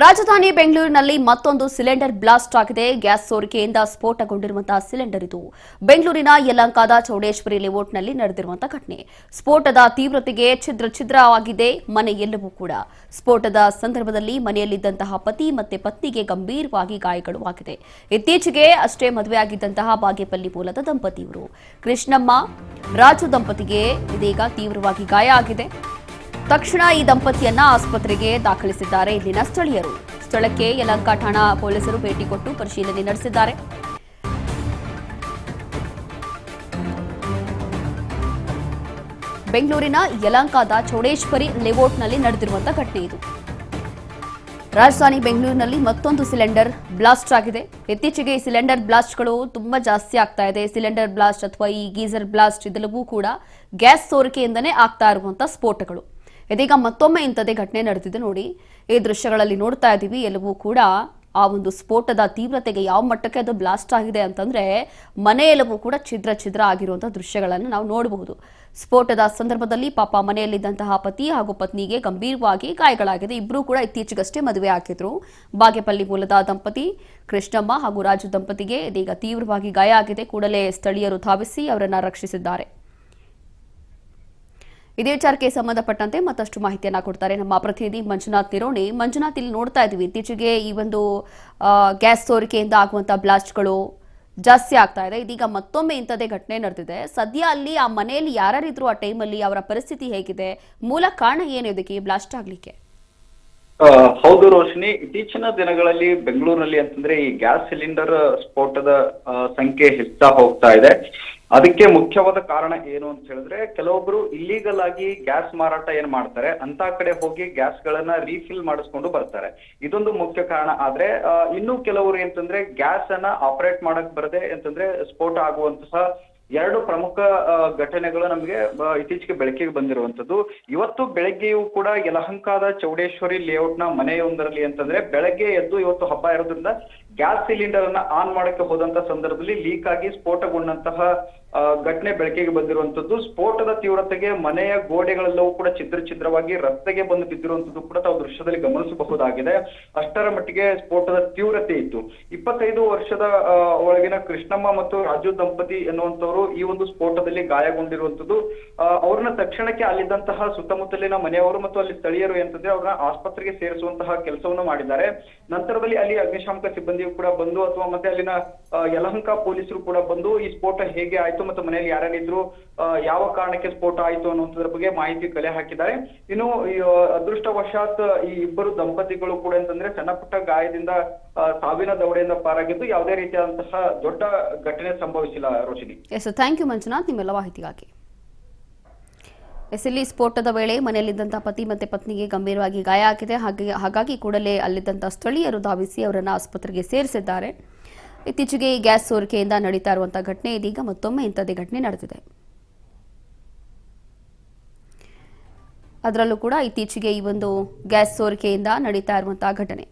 ರಾಜಧಾನಿ ಬೆಂಗಳೂರಿನಲ್ಲಿ ಮತ್ತೊಂದು ಸಿಲಿಂಡರ್ ಬ್ಲಾಸ್ಟ್ ಆಗಿದೆ. ಗ್ಯಾಸ್ ಸೋರಿಕೆಯಿಂದ ಸ್ಫೋಟಗೊಂಡಿರುವಂತಹ ಸಿಲಿಂಡರ್ ಇದು. ಬೆಂಗಳೂರಿನ ಯಲಹಂಕದ ಚೌಡೇಶ್ವರಿ ಲೇಔಟ್ನಲ್ಲಿ ನಡೆದಿರುವಂತಹ ಘಟನೆ. ಸ್ಫೋಟದ ತೀವ್ರತೆಗೆ ಛಿದ್ರವಾಗಿದೆ ಮನೆ ಎಲ್ಲವೂ ಕೂಡ. ಸ್ಫೋಟದ ಸಂದರ್ಭದಲ್ಲಿ ಮನೆಯಲ್ಲಿದ್ದಂತಹ ಪತಿ ಮತ್ತೆ ಪತ್ನಿಗೆ ಗಂಭೀರವಾಗಿ ಗಾಯಗಳು ಆಗಿದೆ. ಇತ್ತೀಚೆಗೆ ಅಷ್ಟೇ ಮದುವೆಯಾಗಿದ್ದಂತಹ ಬಾಗೇಪಲ್ಲಿ ಮೂಲದ ದಂಪತಿ ಇವರು. ಕೃಷ್ಣಮ್ಮ ರಾಜು ದಂಪತಿಗೆ ಇದೀಗ ತೀವ್ರವಾಗಿ ಗಾಯ ಆಗಿದೆ. ತಕ್ಷಣ ಈ ದಂಪತಿಯನ್ನ ಆಸ್ಪತ್ರೆಗೆ ದಾಖಲಿಸಿದ್ದಾರೆ ಇಲ್ಲಿನ ಸ್ಥಳೀಯರು. ಸ್ಥಳಕ್ಕೆ ಯಲಹಂಕ ಠಾಣಾ ಪೊಲೀಸರು ಭೇಟಿ ಕೊಟ್ಟು ಪರಿಶೀಲನೆ ನಡೆಸಿದ್ದಾರೆ. ಬೆಂಗಳೂರಿನ ಯಲಹಂಕದ ಚೌಡೇಶ್ವರಿ ಲೇಔಟ್ನಲ್ಲಿ ನಡೆದಿರುವಂತಹ ಘಟನೆ ಇದು. ರಾಜಧಾನಿ ಬೆಂಗಳೂರಿನಲ್ಲಿ ಮತ್ತೊಂದು ಸಿಲಿಂಡರ್ ಬ್ಲಾಸ್ಟ್ ಆಗಿದೆ. ಇತ್ತೀಚೆಗೆ ಈ ಸಿಲಿಂಡರ್ ಬ್ಲಾಸ್ಟ್ಗಳು ತುಂಬಾ ಜಾಸ್ತಿ ಆಗ್ತಾ ಇದೆ. ಸಿಲಿಂಡರ್ ಬ್ಲಾಸ್ಟ್ ಅಥವಾ ಈ ಗೀಸರ್ ಬ್ಲಾಸ್ಟ್ ಇದೆಲ್ಲವೂ ಕೂಡ ಗ್ಯಾಸ್ ಸೋರಿಕೆಯಿಂದನೇ ಆಗ್ತಾ ಇರುವಂತಹ ಸ್ಫೋಟಗಳು. ಇದೀಗ ಮತ್ತೊಮ್ಮೆ ಇಂಥದೇ ಘಟನೆ ನಡೆದಿದೆ ನೋಡಿ. ಈ ದೃಶ್ಯಗಳಲ್ಲಿ ನೋಡ್ತಾ ಇದ್ದೀವಿ. ಎಲ್ಲವೂ ಕೂಡ ಆ ಒಂದು ಸ್ಫೋಟದ ತೀವ್ರತೆಗೆ ಯಾವ ಮಟ್ಟಕ್ಕೆ ಅದು ಬ್ಲಾಸ್ಟ್ ಆಗಿದೆ ಅಂತಂದ್ರೆ ಮನೆಯೆಲ್ಲವೂ ಕೂಡ ಛಿದ್ರ ಆಗಿರುವಂತಹ ದೃಶ್ಯಗಳನ್ನು ನಾವು ನೋಡಬಹುದು. ಸ್ಫೋಟದ ಸಂದರ್ಭದಲ್ಲಿ ಪಾಪ ಮನೆಯಲ್ಲಿದ್ದಂತಹ ಪತಿ ಹಾಗೂ ಪತ್ನಿಗೆ ಗಂಭೀರವಾಗಿ ಗಾಯಗಳಾಗಿದೆ. ಇಬ್ಬರೂ ಕೂಡ ಇತ್ತೀಚೆಗಷ್ಟೇ ಮದುವೆ ಆಗಿದ್ರು. ಬಾಗೇಪಲ್ಲಿ ಮೂಲದ ದಂಪತಿ ಕೃಷ್ಣಮ್ಮ ಹಾಗೂ ರಾಜು ದಂಪತಿಗೆ ಇದೀಗ ತೀವ್ರವಾಗಿ ಗಾಯ ಆಗಿದೆ. ಕೂಡಲೇ ಸ್ಥಳೀಯರು ಧಾವಿಸಿ ಅವರನ್ನ ರಕ್ಷಿಸಿದ್ದಾರೆ. ಇದೇ ವಿಚಾರಕ್ಕೆ ಸಂಬಂಧಪಟ್ಟಂತೆ ಮತ್ತಷ್ಟು ಮಾಹಿತಿಯನ್ನ ಕೊಡ್ತಾರೆ ನಮ್ಮ ಪ್ರತಿನಿಧಿ ಮಂಜುನಾಥ್ ನಿರೋಣಿ. ಮಂಜುನಾಥ್, ಇಲ್ಲಿ ನೋಡ್ತಾ ಇದ್ದೀವಿ ಇತ್ತೀಚೆಗೆ ಈ ಒಂದು ಗ್ಯಾಸ್ ಸೋರಿಕೆಯಿಂದ ಆಗುವಂತಹ ಬ್ಲಾಸ್ಟ್ಗಳು ಜಾಸ್ತಿ ಆಗ್ತಾ ಇದೆ. ಇದೀಗ ಮತ್ತೊಮ್ಮೆ ಇಂಥದೇ ಘಟನೆ ನಡೆದಿದೆ. ಸದ್ಯ ಅಲ್ಲಿ ಆ ಮನೆಯಲ್ಲಿ ಯಾರ್ಯಾರಿದ್ರು ಆ ಟೈಮಲ್ಲಿ ಅವರ ಪರಿಸ್ಥಿತಿ ಹೇಗಿದೆ? ಮೂಲ ಕಾರಣ ಏನು ಇದಕ್ಕೆ ಬ್ಲಾಸ್ಟ್ ಆಗ್ಲಿಕ್ಕೆ? ಹೌದು ರೋಶಿನಿ, ಇತ್ತೀಚಿನ ದಿನಗಳಲ್ಲಿ ಬೆಂಗಳೂರಿನಲ್ಲಿ ಅಂತಂದ್ರೆ ಈ ಗ್ಯಾಸ್ ಸಿಲಿಂಡರ್ ಸ್ಫೋಟದ ಸಂಖ್ಯೆ ಹೆಚ್ಚಾ ಹೋಗ್ತಾ ಇದೆ. ಅದಕ್ಕೆ ಮುಖ್ಯವಾದ ಕಾರಣ ಏನು ಅಂತ ಹೇಳಿದ್ರೆ, ಕೆಲವೊಬ್ರು ಇಲ್ಲೀಗಲ್ ಆಗಿ ಗ್ಯಾಸ್ ಮಾರಾಟ ಏನ್ ಮಾಡ್ತಾರೆ ಅಂತ ಕಡೆ ಹೋಗಿ ಗ್ಯಾಸ್ ಗಳನ್ನ ರೀಫಿಲ್ ಮಾಡಿಸ್ಕೊಂಡು ಬರ್ತಾರೆ. ಇದೊಂದು ಮುಖ್ಯ ಕಾರಣ. ಆದ್ರೆ ಇನ್ನು ಕೆಲವರು ಅಂತಂದ್ರೆ ಗ್ಯಾಸ್ ಅನ್ನ ಆಪರೇಟ್ ಮಾಡಕ್ ಬರದೆ ಅಂತಂದ್ರೆ ಸ್ಫೋಟ ಆಗುವಂತಹ ಎರಡು ಪ್ರಮುಖ ಘಟನೆಗಳು ನಮಗೆ ಇತ್ತೀಚೆಗೆ ಬೆಳಕಿಗೆ ಬಂದಿರುವಂತದ್ದು. ಇವತ್ತು ಬೆಳಗ್ಗೆಯೂ ಕೂಡ ಯಲಹಂಕದ ಚೌಡೇಶ್ವರಿ ಲೇಔಟ್ ನ ಮನೆಯೊಂದರಲ್ಲಿ ಅಂತಂದ್ರೆ ಬೆಳಗ್ಗೆ ಎದ್ದು ಇವತ್ತು ಹಬ್ಬ ಇರೋದ್ರಿಂದ ಗ್ಯಾಸ್ ಸಿಲಿಂಡರ್ ಅನ್ನ ಆನ್ ಮಾಡಕ್ಕೆ ಹೋದಂತ ಸಂದರ್ಭದಲ್ಲಿ ಲೀಕ್ ಆಗಿ ಸ್ಫೋಟಗೊಂಡಂತಹ ಘಟನೆ ಬೆಳಕಿಗೆ ಬಂದಿರುವಂತದ್ದು. ಸ್ಫೋಟದ ತೀವ್ರತೆಗೆ ಮನೆಯ ಗೋಡೆಗಳೆಲ್ಲವೂ ಕೂಡ ಛಿದ್ರವಾಗಿ ರಸ್ತೆಗೆ ಬಂದು ಬಿದ್ದಿರುವಂತದ್ದು ಕೂಡ ತಾವು ದೃಶ್ಯದಲ್ಲಿ ಗಮನಿಸಬಹುದಾಗಿದೆ. ಅಷ್ಟರ ಮಟ್ಟಿಗೆ ಸ್ಫೋಟದ ತೀವ್ರತೆ ಇತ್ತು. 25 ವರ್ಷದ ಒಳಗಿನ ಕೃಷ್ಣಮ್ಮ ಮತ್ತು ರಾಜು ದಂಪತಿ ಎನ್ನುವಂತವರು ಈ ಒಂದು ಸ್ಫೋಟದಲ್ಲಿ ಗಾಯಗೊಂಡಿರುವಂತದ್ದು. ಅವ್ರನ್ನ ತಕ್ಷಣಕ್ಕೆ ಅಲ್ಲಿದ್ದಂತಹ ಸುತ್ತಮುತ್ತಲಿನ ಮನೆಯವರು ಮತ್ತು ಅಲ್ಲಿ ಸ್ಥಳೀಯರು ಅಂತಂದ್ರೆ ಅವ್ರನ್ನ ಆಸ್ಪತ್ರೆಗೆ ಸೇರಿಸುವಂತಹ ಕೆಲಸವನ್ನು ಮಾಡಿದ್ದಾರೆ. ನಂತರದಲ್ಲಿ ಅಲ್ಲಿ ಅಗ್ನಿಶಾಮಕ ಸಿಬ್ಬಂದಿ ಕೂಡ ಬಂದು ಅಥವಾ ಮತ್ತೆ ಅಲ್ಲಿನ ಯಲಹಂಕ ಪೊಲೀಸರು ಕೂಡ ಬಂದು ಈ ಸ್ಫೋಟ ಹೇಗೆ ಆಯ್ತು ಮತ್ತು ಮನೆಯಲ್ಲಿ ಯಾರ್ಯಾರಿದ್ರು, ಯಾವ ಕಾರಣಕ್ಕೆ ಸ್ಫೋಟ ಆಯ್ತು ಅನ್ನುವಂಥದ್ರ ಬಗ್ಗೆ ಮಾಹಿತಿ ಕಲೆ ಹಾಕಿದ್ದಾರೆ. ಇನ್ನು ಅದೃಷ್ಟವಶಾತ್ ಈ ಇಬ್ಬರು ದಂಪತಿಗಳು ಕೂಡ ಅಂತಂದ್ರೆ ಸಣ್ಣ ಪುಟ್ಟ ಗಾಯದಿಂದ ಸಾವಿನ ದವಡೆಯಿಂದ ಪಾರಾಗಿದ್ದು ಯಾವುದೇ ರೀತಿಯಾದಂತಹ ದೊಡ್ಡ ಘಟನೆ ಸಂಭವಿಸಿಲ್ಲ. ರೋಶಿನಿ, ಥ್ಯಾಂಕ್ ಯು ಮಂಜುನಾಥ್ ನಿಮ್ಮೆಲ್ಲ ಮಾಹಿತಿಗಾಗಿ. ಇಲ್ಲಿ ಸ್ಫೋಟದ ವೇಳೆ ಮನೆಯಲ್ಲಿದ್ದಂತಹ ಪತಿ ಮತ್ತೆ ಪತ್ನಿಗೆ ಗಂಭೀರವಾಗಿ ಗಾಯ ಆಗಿದೆ. ಹಾಗಾಗಿ ಕೂಡಲೇ ಅಲ್ಲಿದ್ದಂತಹ ಸ್ಥಳೀಯರು ಧಾವಿಸಿ ಅವರನ್ನು ಆಸ್ಪತ್ರೆಗೆ ಸೇರಿಸಿದ್ದಾರೆ. ಇತ್ತೀಚೆಗೆ ಈ ಗ್ಯಾಸ್ ಸೋರಿಕೆಯಿಂದ ನಡೀತಾ ಇರುವಂತಹ ಘಟನೆ ಇದೀಗ ಮತ್ತೊಮ್ಮೆ ಇಂಥದ್ದೇ ಘಟನೆ ನಡೆದಿದೆ. ಅದರಲ್ಲೂ ಕೂಡ ಇತ್ತೀಚೆಗೆ ಈ ಒಂದು ಗ್ಯಾಸ್ ಸೋರಿಕೆಯಿಂದ ನಡೀತಾ ಇರುವಂತಹ ಘಟನೆ